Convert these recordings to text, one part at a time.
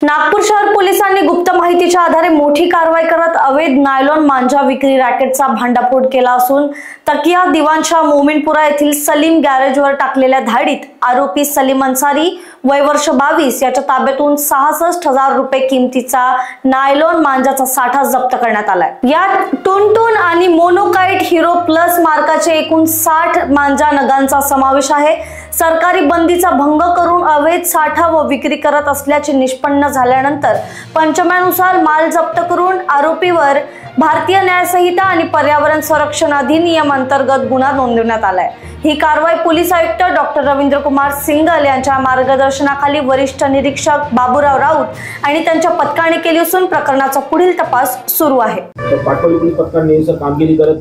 नागपूर शहर पोलिसांनी गुप्त माहितीच्या आधारे मोठी कारवाई करत अवैध नायलॉन मांजा विक्री रॅकेटचा भांडाफोड केला असून तकिया दिवाणच्या मोमिनपुरा येथील सलीम गॅरेजवर टाकलेल्या धाडीत आरोपी सलीम अन्सारी वय वर्ष 22 याच्या ताब्यातून 66,000 रुपये किमतीचा नायलॉन मांजाचा साठा जप्त करण्यात आलाय। यात टुनटुन आणि मोनोकाइट हिरो प्लस मार्काचे एकूण 60 मांजा नगांचा समावेश आहे। सरकारी बंदीचा भंग करून अवैध साठा व विक्री करत असल्याचे निष्पन्न झाल्यानंतर पंचनाम्यानुसार माल जप्त करून आरोपीवर भारतीय न्याय संहिता आणि पर्यावरण संरक्षण अधिनियम अंतर्गत गुन्हा नोंदवण्यात आलाय। ही कारवाई पोलीस आयुक्त डॉक्टर रवींद्र कुमार सिंगल यांच्या मार्गदर्शनाखाली वरिष्ठ निरीक्षक बाबूराव राऊत आणि त्यांच्या पथकाने केली असून प्रकरणाचा पुढील तपास सुरू आहे। पाटोली पोलीस पथकाने कामगिरी करत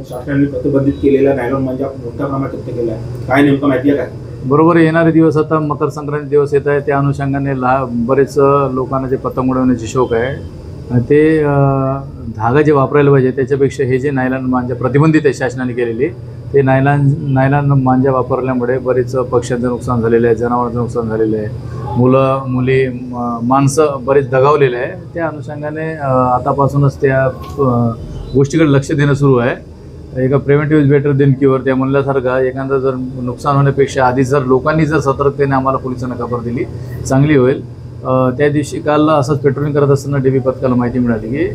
शासनाने प्रतिबंधित केलेला नायलॉन मांजा मोठ्या प्रमाणात जप्त केला आहे। काय नेमकं माहिती आहे का? बरोबर, येणारे दिवस आता मकर संक्रांती दिवस येत आहे, त्या अनुषंगाने बरेच लोकांना जे पतंग उडवण्याची शौक आहे ते धागा जे वापरायला पाहिजे त्याच्यापेक्षा हे जे नायलॉन मांजा प्रतिबंधित आहे शासनाने केलेली, ते नायलॉन मांजा वापरल्यामुळे बरेच पक्ष्यांचं नुकसान झालेलं आहे, जनावरांचं नुकसान झालेलं आहे, मुलं मुली माणसं बरेच दगावलेले आहे। त्या अनुषंगाने आतापासूनच त्या गोष्टीकडे लक्ष देणं सुरू आहे। एका preventive is better than cure त्या म्हणल्यासारखं एखादं जर नुकसान होण्यापेक्षा आधी जर लोकांनी जर सतर्कतेने आम्हाला पोलिसांना खबर दिली चांगली होईल। त्या दिवशी काल असंच पेट्रोलिंग करत असताना डीबी पथकाला माहिती मिळाली की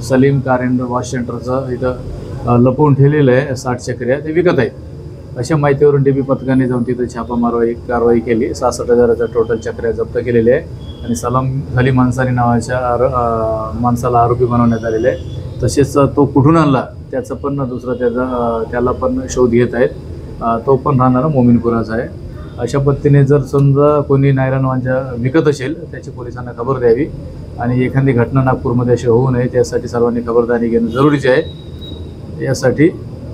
सलीम कार अँड वॉश सेंटरचं इथं लपवून ठेवलेलं आहे 60 चक्र्या ते विकत आहेत। अशा माहितीवरून डीबी पथकाने जाऊन तिथं कारवाई केली। 66,000च्या टोटल चक्र्या जप्त केलेल्या आहे आणि सलीम अन्सारी नावाच्या माणसाला आरोपी बनवण्यात आलेले आहे। तसेच तो कुठून आणला त्याचं पण त्याला पण शोध घेत आहेत। तो पण राहणारा मोमिनपुराचा आहे। अशा पद्धतीने जर समजा कोणी नायलॉन मांजा विकत असेल त्याची पोलिसांना खबर द्यावी आणि एखादी घटना नागपूरमध्ये अशी होऊ नये त्यासाठी सर्वांनी खबरदारी घेणं जरुरीचे आहे। यासाठी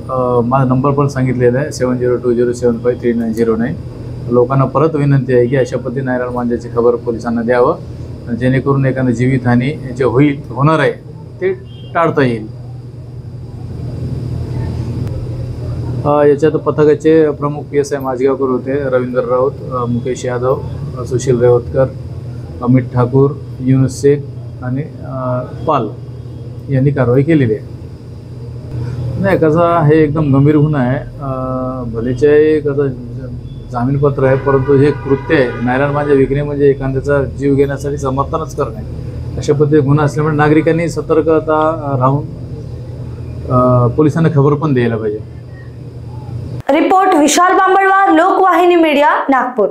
माझा नंबर पण सांगितलेला आहे 7020753909। लोकांना परत विनंती आहे की अशा पद्धतीने नायलॉन मांजाची खबर पोलिसांना द्यावं जेणेकरून एखादी जीवितहानी जे होणार आहे ते टाळता येईल। याच्यात पथकाचे प्रमुख PSI माझगावकर होते, रवींद्र राऊत, मुकेश यादव, सुशील रेवतकर, अमित ठाकूर, युनुस शेख आणि पाल यांनी कारवाई केलेली आहे। नाही कसा हे एकदम गंभीर गुन्हा आहे, भलेचे कसं जामीनपत्र आहे परंतु हे कृत्य आहे नायलॉन मांजा विकणे म्हणजे एखाद्याचा जीव घेण्यासाठी समर्थनच करणे। अशा पद्धतीने गुन्हा असल्यामुळे नागरिकांनी सतर्कता राहून पोलिसांना खबर पण द्यायला पाहिजे। रिपोर्ट विशाल बांबळवार, लोकवाहिनी मीडिया, नागपूर।